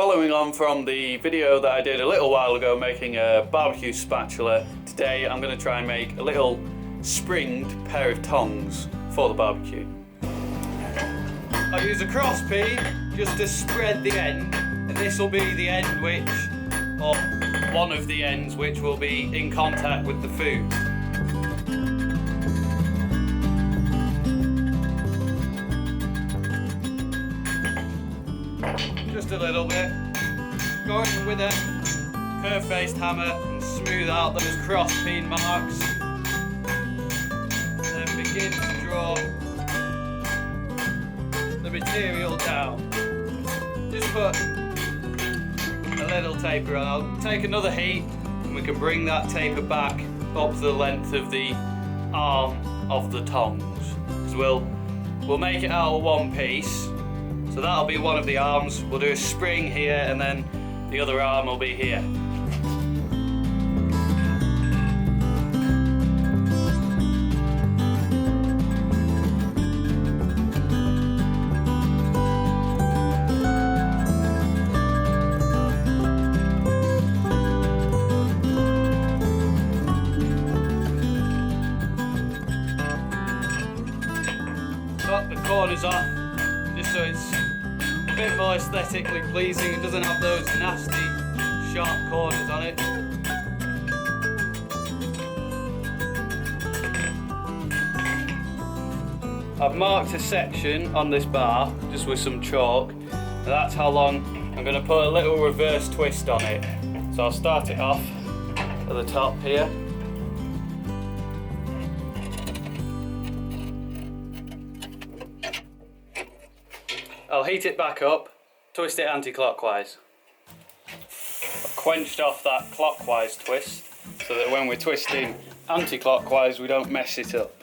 Following on from the video that I did a little while ago making a barbecue spatula, today I'm going to try and make a little springed pair of tongs for the barbecue. I'll use a cross peen just to spread the end, and this will be the end or one of the ends which will be in contact with the food. Just a little bit. Going with a curve-faced hammer and smooth out those cross-peen marks. Then begin to draw the material down. Just put a little taper on. I'll take another heat and we can bring that taper back up to the length of the arm of the tongs. So we'll make it out of one piece. So that'll be one of the arms. We'll do a spring here and then the other arm will be here. Cut the corners off, just so it's a bit more aesthetically pleasing. It doesn't have those nasty sharp corners on it. I've marked a section on this bar just with some chalk, and that's how long I'm going to put a little reverse twist on it. So I'll start it off at the top here. I'll heat it back up, twist it anti-clockwise. I've quenched off that clockwise twist so that when we're twisting anti-clockwise we don't mess it up.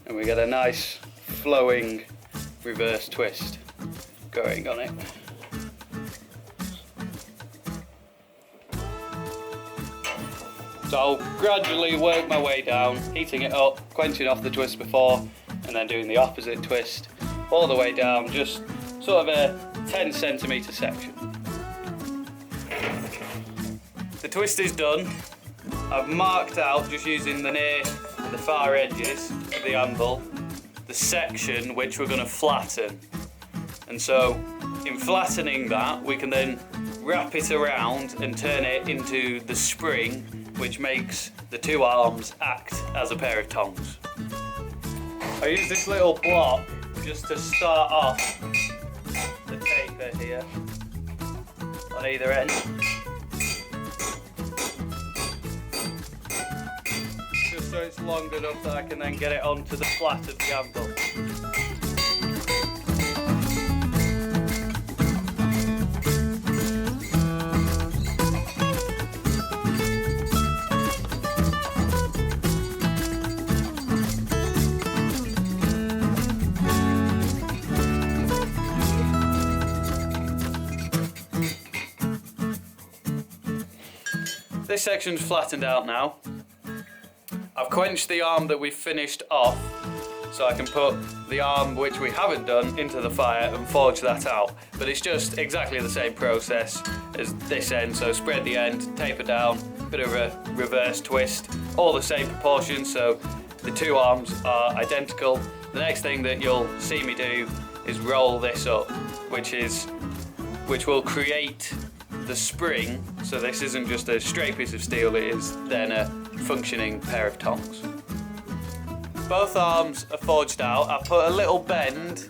And we get a nice flowing reverse twist going on it. So I'll gradually work my way down, heating it up, quenching off the twist before, and then doing the opposite twist all the way down, just sort of a 10 centimetre section. The twist is done. I've marked out, just using the near and the far edges of the anvil, the section which we're going to flatten. And so in flattening that, we can then wrap it around and turn it into the spring which makes the two arms act as a pair of tongs. I use this little block just to start off the taper here on either end. Just so it's long enough that I can then get it onto the flat of the anvil. This section's flattened out now. I've quenched the arm that we finished off, so I can put the arm which we haven't done into the fire and forge that out. But it's just exactly the same process as this end, so spread the end, taper down, bit of a reverse twist, all the same proportions, so the two arms are identical. The next thing that you'll see me do is roll this up, which will create the spring, so this isn't just a straight piece of steel, it is then a functioning pair of tongs. Both arms are forged out. I put a little bend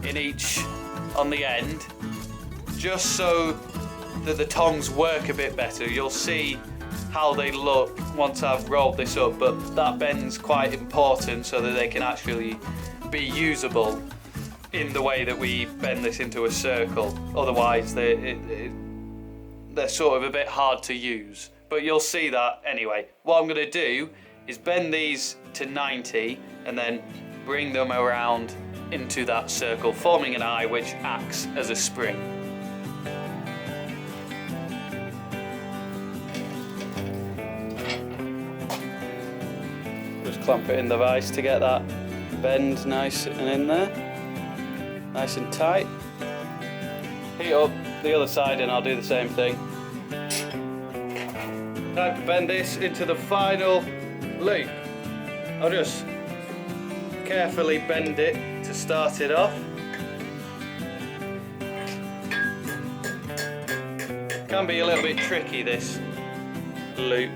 in each on the end, just so that the tongs work a bit better. You'll see how they look once I've rolled this up, but that bend's quite important so that they can actually be usable in the way that we bend this into a circle. Otherwise they're sort of a bit hard to use, but you'll see that anyway. What I'm going to do is bend these to 90 and then bring them around into that circle, forming an eye which acts as a spring. Just clamp it in the vise to get that bend nice and in there, nice and tight. Heat up the other side and I'll do the same thing. Time to bend this into the final loop. I'll just carefully bend it to start it off. Can be a little bit tricky, this loop.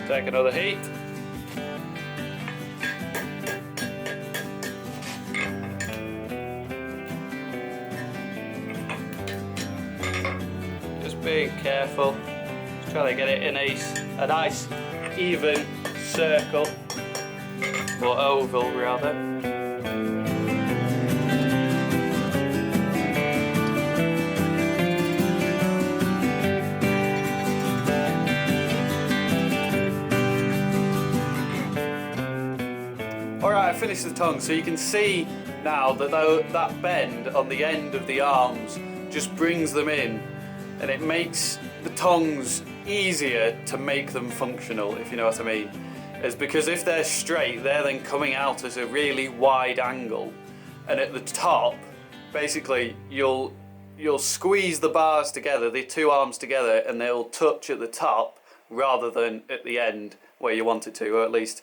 Take another heat. Just being careful. Just trying to get it in a nice even circle, or oval rather. Alright, I finished the tongs, so you can see now that that bend on the end of the arms just brings them in, and it makes the tongs easier to make them functional, if you know what I mean. It's because if they're straight, they're then coming out at a really wide angle, and at the top, basically you'll squeeze the bars together, the two arms together, and they'll touch at the top rather than at the end where you want it to, or at least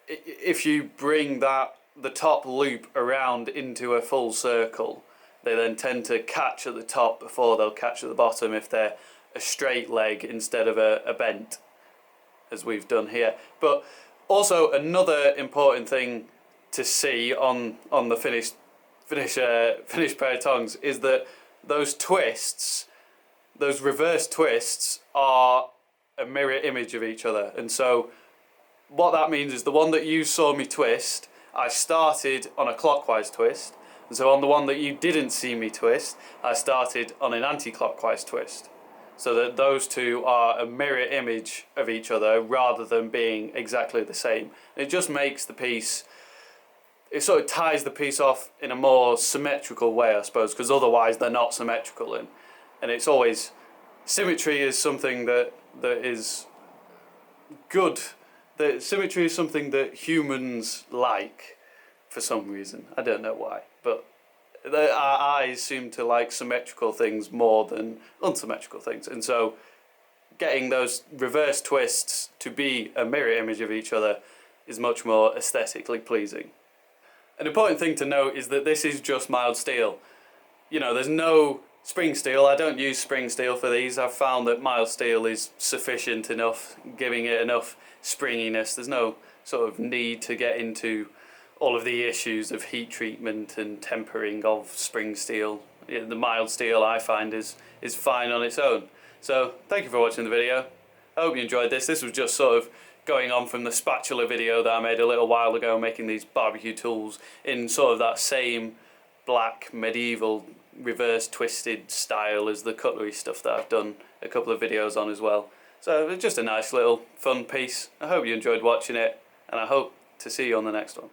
if you bring the top loop around into a full circle, they then tend to catch at the top before they'll catch at the bottom if they're a straight leg instead of a bent, as we've done here. But also another important thing to see on the finished pair of tongs is that those twists, those reverse twists, are a mirror image of each other. And so what that means is the one that you saw me twist, I started on a clockwise twist, and so on the one that you didn't see me twist, I started on an anti-clockwise twist. So that those two are a mirror image of each other rather than being exactly the same. It just makes the piece, it sort of ties the piece off in a more symmetrical way, I suppose, because otherwise they're not symmetrical. And it's always, symmetry is something that is good. Symmetry is something that humans like for some reason. I don't know why, but our eyes seem to like symmetrical things more than unsymmetrical things. And so getting those reverse twists to be a mirror image of each other is much more aesthetically pleasing. An important thing to note is that this is just mild steel. You know, there's no spring steel. I don't use spring steel for these. I've found that mild steel is sufficient enough, giving it enough springiness. There's no sort of need to get into all of the issues of heat treatment and tempering of spring steel. Yeah, the mild steel I find is fine on its own. So thank you for watching the video. I hope you enjoyed this. This was just sort of going on from the spatula video that I made a little while ago, making these barbecue tools in sort of that same black medieval reverse twisted style as the cutlery stuff that I've done a couple of videos on as well. So it's just a nice little fun piece. I hope you enjoyed watching it, and I hope to see you on the next one.